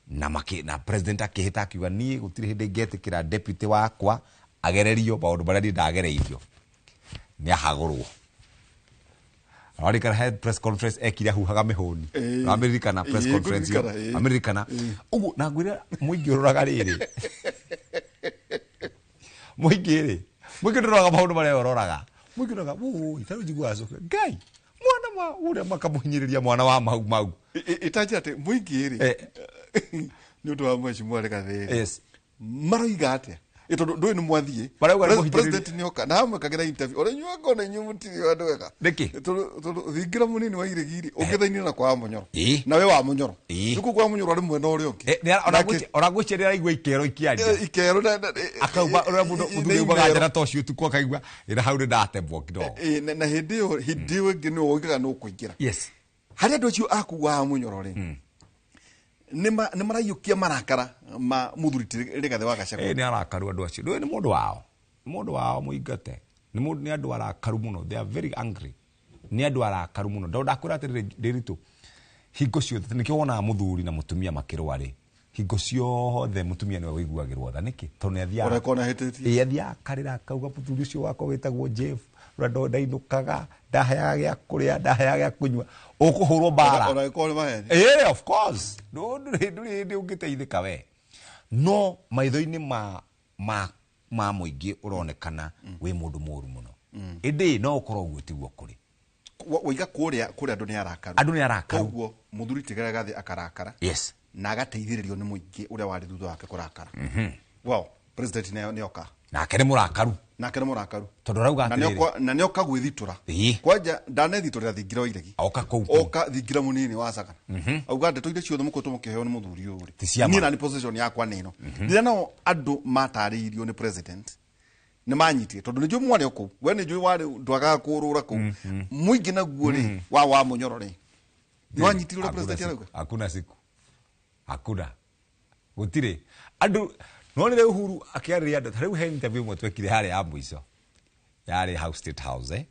na president akihita akiuga ni gutiri hindi ngetikira deputy wakwa agererio maundu maria ndagereirio ni ahagurwo arikana head press conference ekire huhaga mihoni America na press conference yo America na ugu na ngwira muingi ururaga riri muingi ri Mũingĩ ndũroraga maũndũ marĩa ũroraga. Mũingĩ ndũroraga, itarũ njiguaga coke. Ngai, mwana ũrĩa makamũhinyĩrĩria mwana wa mau. Itanjira ati mũingĩ rĩ. Nĩ ũndũ wa mheshimiwa Rigathi. Yes. Maroiga atĩa? Ndũĩ nĩ mwathiĩ. President nĩ oka na amwĩkagĩra interview. Ũrĩa inyuĩ ngona inyuĩ mũtirĩ andũ wega. Nĩkĩ? Thingira mũnini wa irĩgiri ũngĩthainire na kwa Mũnyoro. Na we wa Mũnyoro. Nĩkuo kwa Mũnyoro arĩ mwena ũrĩa ũngĩ. Ona gwĩciria araigua ikero ikiaria. Ikero akauga ũrĩa mũthuri augaga njĩra ta ũcio ũtukũ akaigua ĩra hau nĩndatembwo kidogo. Na hĩndĩ ĩyo ĩngĩ nĩ woigaga nĩ ũkũingĩra. Yes. Harĩ andũ acio akuaga Mũnyoro rĩ. Nĩ maraiyũkia marakara ma mũthuri Rigathi wa Gachagua. Nĩ arakaru andũ acio. Nĩ mũndũ wao. Nĩ mũndũ wao mũingate. Nĩ andũ arakaru mũno. They are very angry. Nĩ andũ arakaru mũno. Ndakwĩra atĩrĩrĩ Ndĩritũ. Hingo ciothe nĩkĩo wonaga mũthuri na mũtumia makĩrũa rĩ. Hingo ciothe mũtumia nĩwe wĩiguagĩrwo tha nĩkĩ? Tondũ nĩ athiaga. Ũrekona hĩtĩtie. Athiaga akarĩra akauga mũthuri ũcio wakwa wĩtagwo Jeff. Rando ndainũkaga, ndaheaga gĩa kũrĩa, ndaheaga gĩa kũnyua. Ũkũhũrwo mbara. Ũrekona maheni. Of course. Ndũrĩ ũngĩteithĩka we. No maitho-inĩ ma mũingĩ ũronekana wĩ mũndũ mũru mũno. Ĩndĩ no ũkorwo ũguo tiguo kũrĩ. Woiga kũrĩa andũ nĩ arakaru. Andũ nĩ arakaru. Koguo mũthuri Rigathi akarakara. Yes. Na agateithĩrĩrio nĩ mũingĩ ũrĩa warĩ thutha wake kũrakara. Wow, president nĩ oka. Nake nĩ mũrakaru. Tondũ rauga atĩrĩrĩ. Na nĩ oka gwĩthitũra. Kwanja ndanethitũrĩra thingira wa iregi. Oka kũu. Oka thingira mũnini wa Sagana. Auga ndeto iria ciothe mũkoretwo mũkĩheo nĩ mũthuri ũyũ rĩ. Niĩ na nĩ position yakwa nĩ ĩno. Rĩrĩa nao andũ matarĩirio nĩ president nĩ manyitie tondũ nĩ njũĩ mwarĩ o kũu. We nĩ njũĩ warĩ ndwagaga kũrũra kũu. Mũingĩ naguo rĩ wa Mũnyoro rĩ. Nĩ wanyitirwo president arauga. Hakuna siku. Hakuna. Gũtirĩ. Andũ nonire Uhuru akĩarĩria andũ tarĩu he interview mwe twekire harĩa ya mũico yarĩ House State House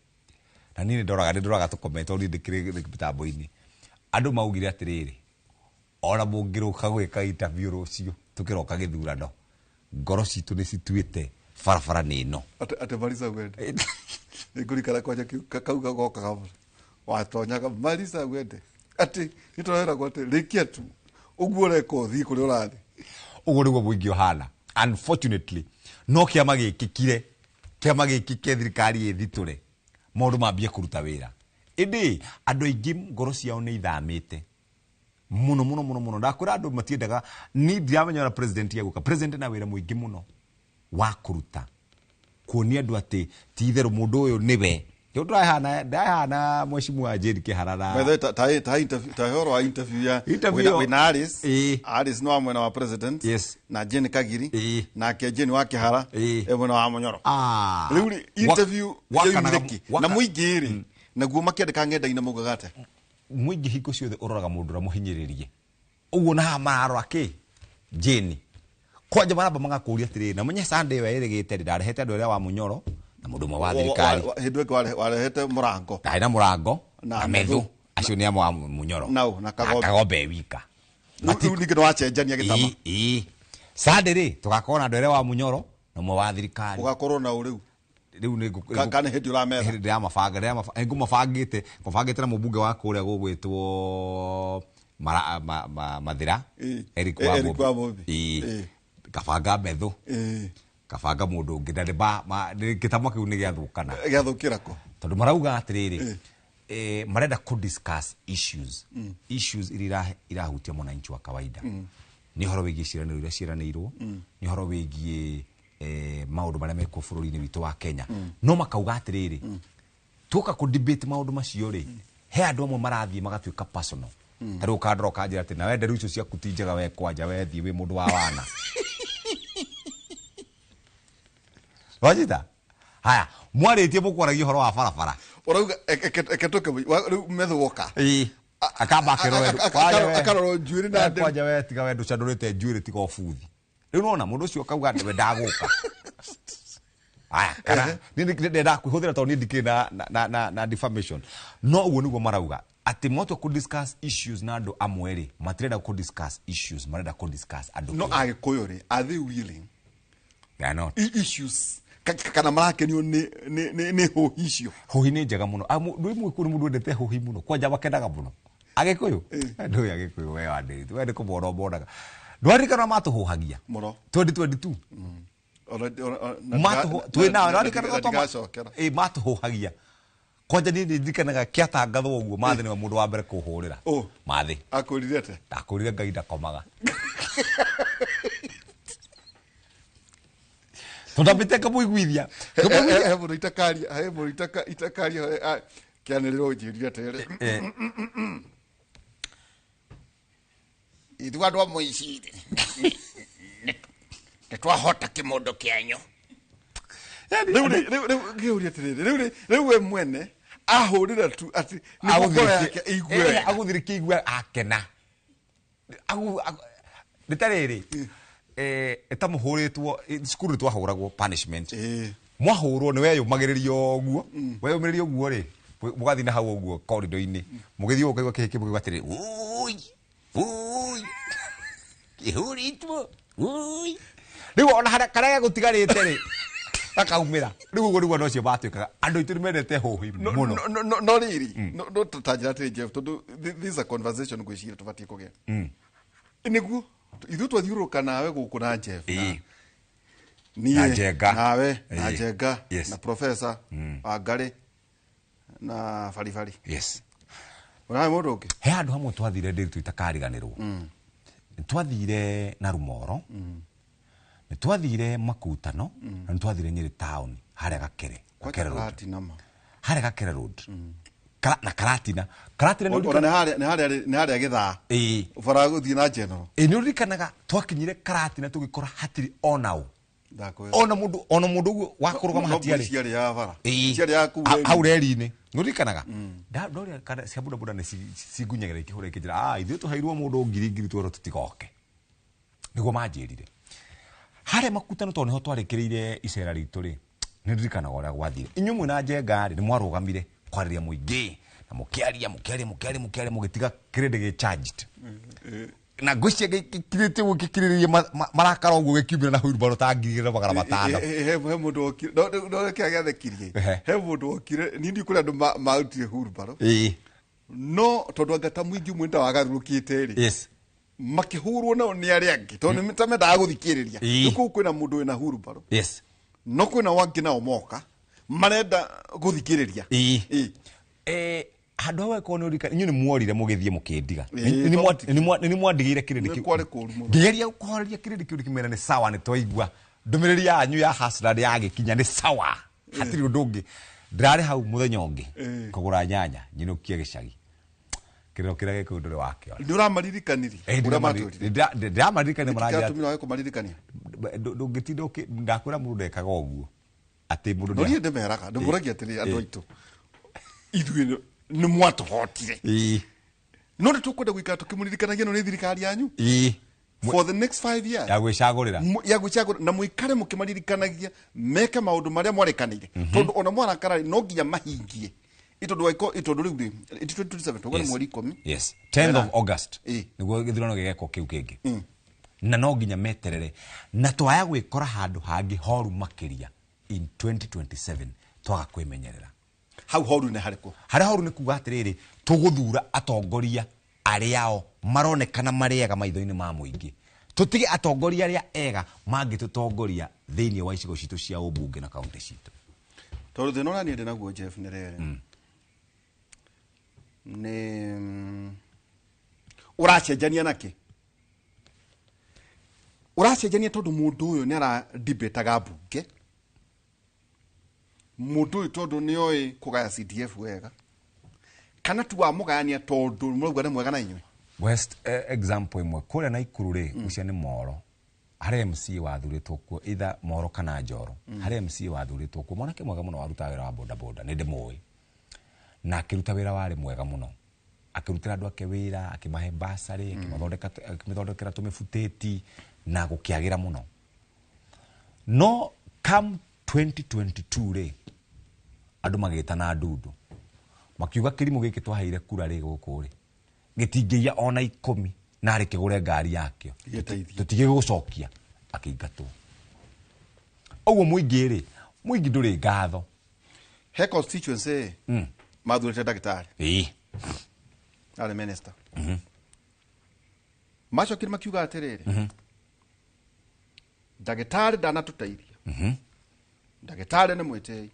na niĩ ndoraga tũkomenta ũrĩa ndĩkĩrĩ mĩtambo-inĩ andũ maugire atĩrĩrĩ ona mũngĩrũka gwĩka interview rũciũ tũkĩroka gĩthurano ngoro citũ nĩ cituĩte barabara nĩ ĩno atĩ Marisa Wende nĩngũrikana kwanja kauga gokaga watonyaga Marisa Wende atĩ nĩtũreragwo atĩ rĩkia tu ũguo ũreka ũthiĩ kũrĩa ũrathiĩ ũguo nĩguo mũingĩ ũhana. Unfortunately no kĩama gĩkĩkire kĩama gĩkĩke thirikari ĩthitũre maũndũ mambie kũruta wĩra. Ĩndĩ andũ aingĩ ngoro ciao nĩ ithamĩte mũno. Ndakwĩra andũ matiendaga ni ndiramenya na president yagũka. President na wĩra mũingĩ mũno wa kũruta kuonia andũ atĩ ti itherũ mũndũ ũyũ nĩwe. Ndahana mheshimiwa Jane Kĩharara. Ta horo wa interview ya wina Alice no mwena wa president. Yes. Na Jane Kagiri na ke Jane wa Kĩhara mwena wa Mũnyoro. Rĩu interview yoimĩrĩki na mũingĩ rĩ naguo makĩandĩka ng'enda-inĩ maugaga atĩa. Mũingĩ hingo ciothe ũroraga mũndũ ũrĩa mũhinyĩrĩrie. Ũguo na mararora kĩ Jane. Kwanja maramba magakũria atĩrĩrĩ na menye Sunday we ĩrĩgĩte ndarehete andũ arĩa wa Mũnyoro. Na mũndũ mwa thirikari hĩndĩ ĩngĩ warehete mũrango na mũrango na methu acio nĩ amwe wa Mũnyoro na Kagombe wika rĩu ningĩ nĩ wacenjania gĩtama Sunday rĩ tũgakorwo na andũ arĩa wa Mũnyoro na mwe wa thirikari ũgakorwo na ũrĩu nĩ kana hĩndĩ ũrametha hĩndĩ ya mabanga ngũmabangĩte na mũmbunge wa kũrĩa gũgwĩtwo Mathira Eric Wamũmbi kabanga methu kabanga mũndũ ũngĩ na gĩtamo kĩu nĩ gĩathũkana gĩathũkĩra kũ tondũ marauga atĩrĩrĩ marenda ku discuss issues iria irahutia mwananchi wa kawaida nĩ horo wĩgiĩ ciĩranĩro iria ciĩranĩirwo nĩ horo wĩgiĩ maũndũ marĩa mekwo bũrũri-inĩ witũ wa Kenya no makauga atĩrĩrĩ tuoka ku debate maũndũ macio rĩ he andũ amwe marathiĩ magatuĩka personal tarĩ ũkandora ũkanjĩra atĩ na wende rĩu icio ciaku ti njega we kwanja we thiĩ wĩ mũndũ wa wana. Wajita? Haya, mwarĩtie mũkwaragia ũhoro wa barabara. Ũrauga eketoke rĩu methu woka. Akamba akĩrora akarora njuĩrĩ na ndĩ. Kwanja we tiga we ndũcandũrĩte njuĩrĩ tiga ũbuthi. Rĩu nona mũndũ ũcio akauga we ndagũka. Haya, kana ndenda kwĩhũthĩra tondũ niĩ ndikĩrĩ na defamation. No ũguo nĩguo marauga. Atĩ mwatua ku discuss issues na andũ amwe rĩ matirenda ku discuss issues marenda ku discuss andũ. No Agĩkũyũ rĩ are they willing? They are not. Issues kana marakenio nĩ hohi icio. Hohi nĩ njega mũno. Ndũĩ mũkũrũ mũndũ endete hohi mũno. Kwanja makendaga mũno. Agĩkũyũ. Ndũĩ Agĩkũyũ we wa ndĩ. We ndĩ kũmwona mbonaga. Ndwarikana matũhũhagia. Mũno. 2022. twina matuhuhagia kwanja ni ndikanaga kiatangathwo uguo mathi ni mundu wa mbere kuhurira mathi akurirete ndakurire ngai ndakomaga tondambite kamuiguithia mundu itakaria kianiriro njiria tere ithu andu a muiciri nitwahota kimundu kianyu riu we mwene ahurira tu ati nigukora yake igwe aguthirikia igwe akena nitariri etamuhuritwo cukuru twahuragwo punishment mwahurwo ni weyumagiririo guo weyumiririo guo ri mugathi na hau guo corridor-ini mugithii ukaigwa kihiki mugigwa atiri ui kihuritwo riu ona karega gutigarite ri akaumira riu uguo niguo nocio batuikaga andu itu nimendete huhi muno no riri no tutanjira ati Jeff tondu this is a conversation gwicira tubatie kugia niguo ithu twathiuruka nawe guku na Jeff na Njenga nawe na Njenga na professor Wangari na Farifari yes ora mundu ungi he andu hamwe twathire ndiritu itakariganirwo twathire na Rumoro twathire Makutano na twathire Nyeri town haria Gakere haria Gakere road na Karatina ni haria githaa ubara guthii na general ni urikanaga twakinyire Karatina tugikora hatiri onao ona mundu uguo wakurugama hatiari ciari ya bara ciari ya ku aureri-ini nurikanaga ndoria kana cia buda ni cigunyagera ikihura ikijira ithuĩ tuheirwo mundu ngiri twero tutigoke niguo manjirire haria Makutano to niho twarikiriire icera ritu ri ni ndirikanaga uria gwathire inyumwe na Njenga ni mwarugamire kwariria muingi na mukiaria mugitiga credit ge charged na ngwĩcia gĩkirĩte gũkĩkirĩrĩria Marakara ũguo gĩkiumĩra na huirubaro ta ngirigĩra magana matano he mũndũ okire no kĩa gĩathekirie he mũndũ okire ni kũrĩa andũ mautire huirubaro no tondũ angata mũingĩ mwenda wagarũrũkĩte rĩ yes makĩhurwo nao nĩ arĩa angĩ tondũ nĩmendaga gũthikĩrĩria nĩkũu kwĩna mũndũ wĩna huirubaro yes no kwĩna wangĩ nao moka marenda gũthikĩrĩria handu hawe ko no rika inyu ni muorire mugithie mukindiga ni mwandigire kirindi kiu ngigeria gukoreria kirindi kiu kimera ni sawa ni toigwa ndumiriri yanyu ya hasra ya gikinya ni sawa hatiri undu ungi ndirari hau muthenya ungi kugura nyanya nyinukie gicagi kiriro kirage ku nduri wakio nduramaririkaniri ndiramaririkanira maraja tumira we kumaririkania ndungitindo ndakwira mundu ndekaga uguo ati mundu no ni ndemeraga ndumuragia atiri andu aitu ithuĩ ni mwatuhotire no ni tukwenda gwikara tukimuririkanagia no ni thirikari yanyu for the next 5 years ya gwicagura na muikare mukimaririkanagia meke maundu maria mwarekanire tondu ona Marakara no nginya mahingie itondu waiko itondu riu 2027 tugone mweri 10 yes 10th of August niguo githurano gigeko kiu kingi na no nginya meterere na twaya gwikora handu hangi horu makiria in 2027 twaga kwimenyerera hau horu ne hariko haria horu ne kuga atiriri tuguthura atongoria ariao maronekana mariega maitho-ini ma muingi tutige atongoria aria ega mangitutongoria thiini wa icigo citu cia ubunge na kaunti citu tondu thina uria ni naguo Jeff ni rere ni uracenjania naki uracenjania tondu mundu uyu ni ara debataga bunge mundu uyu tondu ni oi kugaya CDF wega kana tu wa mugania tondu murauga ni mwega na inywe west example imwe kuria na ikuru ri ucia ni Moro hari MC wathuritwo kuo either Moro kana Njoro hari MC wathuritwo kuo mwanake mwega muno waruta wira wa boda boda ni ndimoi na akiruta wira wari mwega muno akirutira andu ake wira akimahe basari akimithondekera tumifuteti na gukiagira muno no come 2022 ri andu magitana ndundu makiuga kirimu giki twaheire kura ri guku ri gitingiya ona 10 na ari kigure ngari yakio tutige gucokia akiingatwo oguo muingi ri muingi nduri ngatho he constituency mathurite ndagitari ale minister macokire makiuga atiriri ndagitari ndanatuteithia ndagĩtarĩ nĩ mwĩtĩi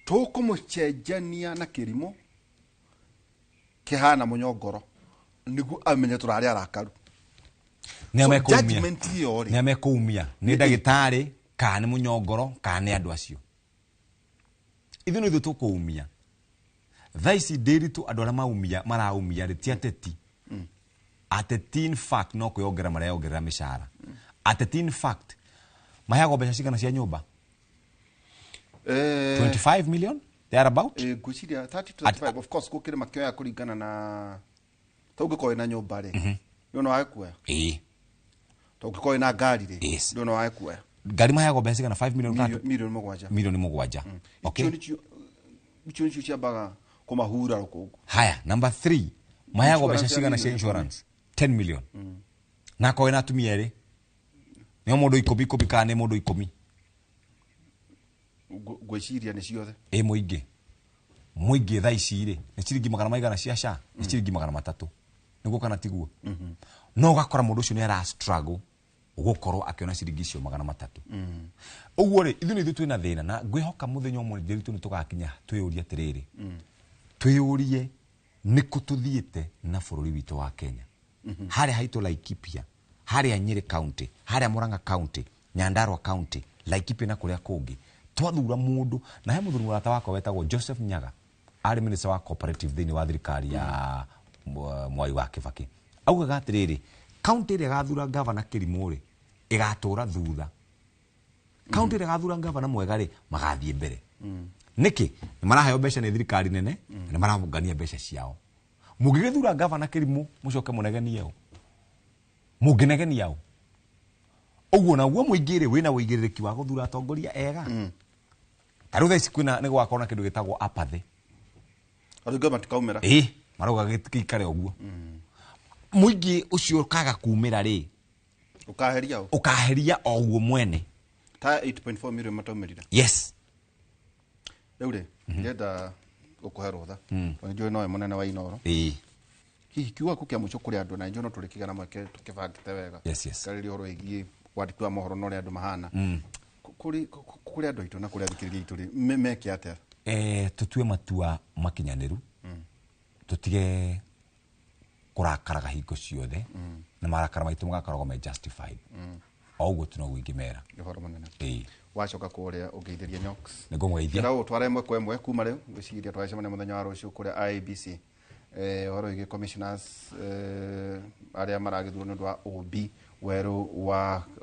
tũkũmũcenjania na kĩrimũ kĩhana mũnyongoro nĩguo amenye tũrarĩ arakaru judgment iyo ri nĩ amekũumia nĩ ndagĩtarĩ kana nĩ mũnyongoro kana nĩ andũ acio ithuĩ no ithuĩ tũkũumia thaa ici ndĩritũ andũ arĩa maumia maraumia rĩ ti ateti ateti in fact no kwĩongerera marĩa yongerera mĩcara ateti in fact maheagwo mbeca cigana cia nyũmba 25 million they are about ngwĩciria 30 to 35 of course gũkĩrĩ makĩoya kũringana na tũngĩkorwo na nyũmba rĩ ndona wae kuoya tũngĩkorwo na ngari rĩ ndona wae kuoya ngari maheagwo mbeca cigana 5 million million mũgwanja milioni mũgwanja okay icio ciambaga kũmahura rũkũngũ haya number 3 maheagwo mbeca cigana cia insurance 10 million na koe na atumia erĩ nĩ mũndũ 10 kana nĩ mũndũ 10 gwĩciria nĩ ciothe mũingĩ thaa ici rĩ nĩ ciringi magana maigana cia SHA nĩ ciringi magana 3 nĩguo kana tiguo no gakora mũndũ ũcio nĩ ara struggle gũkorwo akĩona ciringi icio magana 3 ũguo rĩ ithuĩ nĩ twĩna thĩna na ngwĩhoka mũthenya ũmwe ndĩritũ nĩ tũgakinya twĩyũrie atĩrĩrĩ twĩyũrie nĩkũ tũthiĩte na bũrũri witũ wa Kenya harĩa haitũ Laikipia harĩa Nyeri County harĩa Murang'a County Nyandarua County Laikipia na kũrĩa kũngĩ twathura mũndũ na he mũthuri mũrata wakwa wetagwo Joseph Nyaga arĩ minister wa cooperative thĩinĩ wa thirikari ya Mwai wa Kibaki augaga atĩrĩrĩ county ĩrĩa gathura governor Kĩrimũ rĩ ĩgatũra thutha county ĩrĩa gathura governor mwega rĩ magathiĩ mbere nĩkĩ nĩ maraheo mbeca nĩ thirikari nene nĩ maramũngania mbeca ciao mũngĩgĩthura governor Kĩrimũ mũcoke mũnegenie ũ mũngĩnegenia ũ ũguo naguo mũingĩ rĩ wĩna ũigĩrĩrĩki wa gũthura atongoria ega tarũ thaa ici kwĩna nĩ gwakorwo na kĩndũ gĩtagwo apathy andũ government kaumĩra marauga gĩikare ũguo mũingĩ ũcio kaga kumĩra rĩ ũkaheria o ũguo mwene ta 8.4 million mataumĩrire yes rĩu rĩ ndĩrenda gũkũhe rũtha njũĩ nowe mũnene wa Inoro hihi kiuga kũ kĩa mũico kũrĩ andũ na njũĩ no tũrĩkĩgana mweke tũkĩbangĩte wega karĩria ũhoro wĩgiĩ wandĩki wa mohoro na ũrĩa andũ mahana kũrĩ andũ aitũ na kũrĩ athikĩrĩria aitũ rĩ meke atĩa tũtue matua makinyanĩru tũtige kũrakaraga hingo ciothe na marakara maitũ magakoragwo me justified o ũguo tu noguo ingĩmera ũhoro mũnene wacoka kũrĩa ũgeithĩrie Nyox nĩngũmũgeithia na ũtware ĩmwe kwa ĩmwe kuma rĩu ngwĩciria twacemania mũthenya wa rũciũ kũrĩa IEBC ũhoro wĩgiĩ commissioners arĩa maragĩthurwo nĩ ũndũ wa OB werũ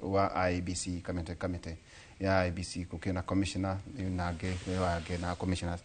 wa IEBC committee ya IEBC gũkĩna commissioner nangĩ na commissioners